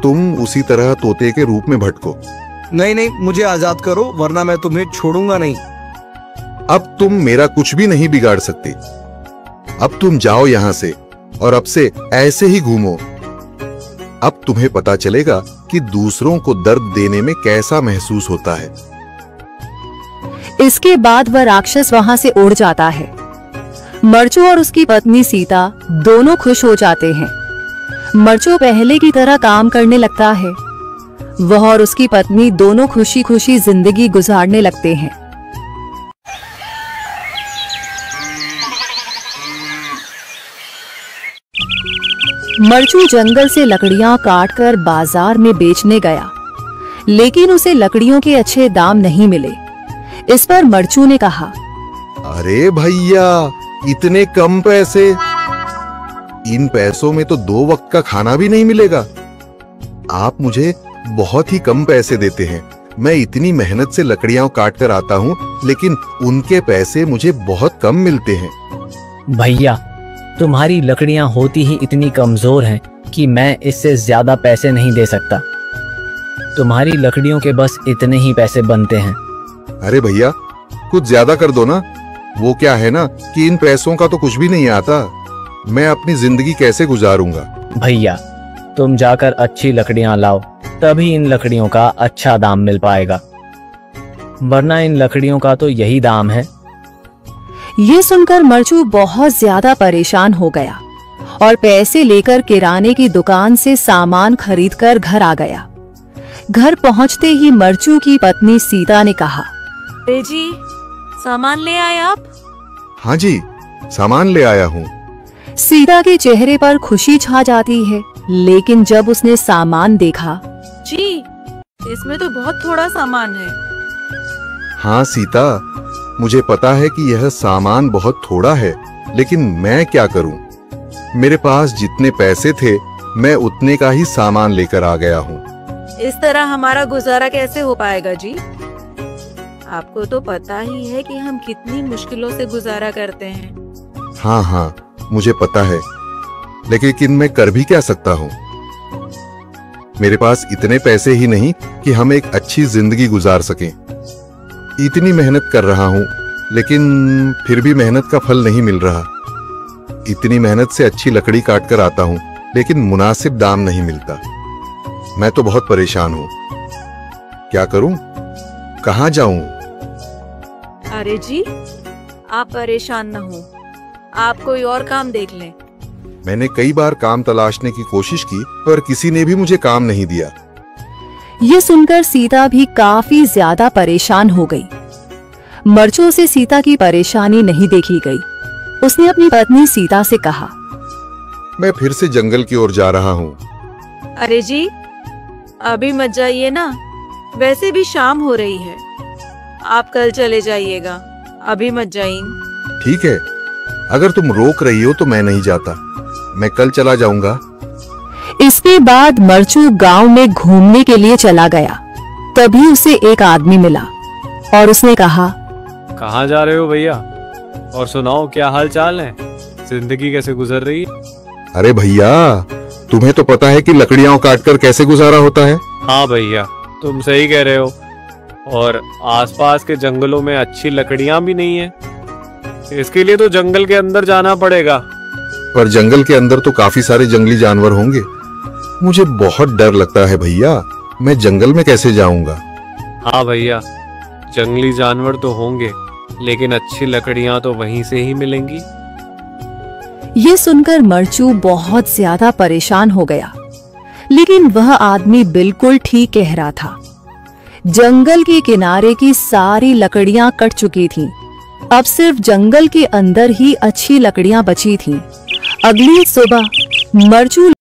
तुम उसी तरह तोते के रूप में भटको। नहीं नहीं, मुझे आजाद करो वरना मैं तुम्हें छोड़ूंगा नहीं। अब तुम मेरा कुछ भी नहीं बिगाड़ सकते। अब तुम जाओ यहां से और अब से ऐसे ही घूमो। अब तुम्हें पता चलेगा कि दूसरों को दर्द देने में कैसा महसूस होता है। इसके बाद वह राक्षस वहां से उड़ जाता है। मरचू और उसकी पत्नी सीता दोनों खुश हो जाते हैं। मरचू पहले की तरह काम करने लगता है। वह और उसकी पत्नी दोनों खुशी खुशी जिंदगी गुजारने लगते हैं। मरचू जंगल से लकड़ियां काटकर बाजार में बेचने गया, लेकिन उसे लकड़ियों के अच्छे दाम नहीं मिले। इस पर मरचू ने कहा, अरे भैया, इतने कम पैसे? इन पैसों में तो 2 वक्त का खाना भी नहीं मिलेगा। आप मुझे बहुत ही कम पैसे देते हैं। मैं इतनी मेहनत से लकड़ियां काट कर आता हूँ, लेकिन उनके पैसे मुझे बहुत कम मिलते हैं। भैया, तुम्हारी लकड़ियां होती ही इतनी कमजोर हैं कि मैं इससे ज्यादा पैसे नहीं दे सकता। तुम्हारी लकड़ियों के बस इतने ही पैसे बनते हैं। अरे भैया, कुछ ज्यादा कर दो ना। वो क्या है ना कि इन पैसों का तो कुछ भी नहीं आता। मैं अपनी जिंदगी कैसे गुजारूंगा? भैया, तुम जाकर अच्छी लकड़ियां लाओ, तभी इन लकड़ियों का अच्छा दाम मिल पाएगा, वरना इन लकड़ियों का तो यही दाम है। ये सुनकर मरचू बहुत ज्यादा परेशान हो गया और पैसे लेकर किराने की दुकान से सामान खरीदकर घर आ गया। घर पहुंचते ही मरचू की पत्नी सीता ने कहा, अरे जी, सामान ले आए आप? हाँ जी, सामान ले आया हूँ। सीता के चेहरे पर खुशी छा जाती है, लेकिन जब उसने सामान देखा, जी, इसमें तो बहुत थोड़ा सामान है। हाँ सीता, मुझे पता है कि यह सामान बहुत थोड़ा है, लेकिन मैं क्या करूं? मेरे पास जितने पैसे थे, मैं उतने का ही सामान लेकर आ गया हूँ। इस तरह हमारा गुजारा कैसे हो पाएगा जी? आपको तो पता ही है कि हम कितनी मुश्किलों से गुजारा करते हैं। हाँ हाँ, मुझे पता है, लेकिन मैं कर भी क्या सकता हूँ? मेरे पास इतने पैसे ही नहीं कि हम एक अच्छी जिंदगी गुजार सकें। इतनी मेहनत कर रहा हूँ, लेकिन फिर भी मेहनत का फल नहीं मिल रहा। इतनी मेहनत से अच्छी लकड़ी काट कर आता हूँ, लेकिन मुनासिब दाम नहीं मिलता। मैं तो बहुत परेशान हूँ। क्या करूँ? कहाँ जाऊँ? अरे जी, आप परेशान न हो, आप कोई और काम देख लें। मैंने कई बार काम तलाशने की कोशिश की, पर किसी ने भी मुझे काम नहीं दिया। ये सुनकर सीता भी काफी ज्यादा परेशान हो गई। मरचू से सीता की परेशानी नहीं देखी गई। उसने अपनी पत्नी सीता से कहा, मैं फिर से जंगल की ओर जा रहा हूँ। अरे जी, अभी मत जाइए ना, वैसे भी शाम हो रही है। आप कल चले जाइएगा, अभी मत जाइए। ठीक है, अगर तुम रोक रही हो तो मैं नहीं जाता। मैं कल चला जाऊंगा। इसके बाद मरचू गांव में घूमने के लिए चला गया। तभी उसे एक आदमी मिला और उसने कहा, कहाँ जा रहे हो भैया? और सुनाओ, क्या हाल चाल है? जिंदगी कैसे गुजर रही है? अरे भैया, तुम्हें तो पता है कि लकड़ियां काटकर कैसे गुजारा होता है। हाँ भैया, तुम सही कह रहे हो। और आसपास के जंगलों में अच्छी लकड़ियां भी नहीं है। इसके लिए तो जंगल के अंदर जाना पड़ेगा। पर जंगल के अंदर तो काफी सारे जंगली जानवर होंगे। मुझे बहुत डर लगता है भैया, मैं जंगल में कैसे जाऊंगा? हाँ भैया, जंगली जानवर तो होंगे, लेकिन अच्छी लकड़ियां तो वहीं से ही मिलेंगी। ये सुनकर मरचू बहुत ज्यादा परेशान हो गया, लेकिन वह आदमी बिल्कुल ठीक कह रहा था। जंगल के किनारे की सारी लकड़ियां कट चुकी थीं। अब सिर्फ जंगल के अंदर ही अच्छी लकड़ियां बची थीं। अगली सुबह मरचू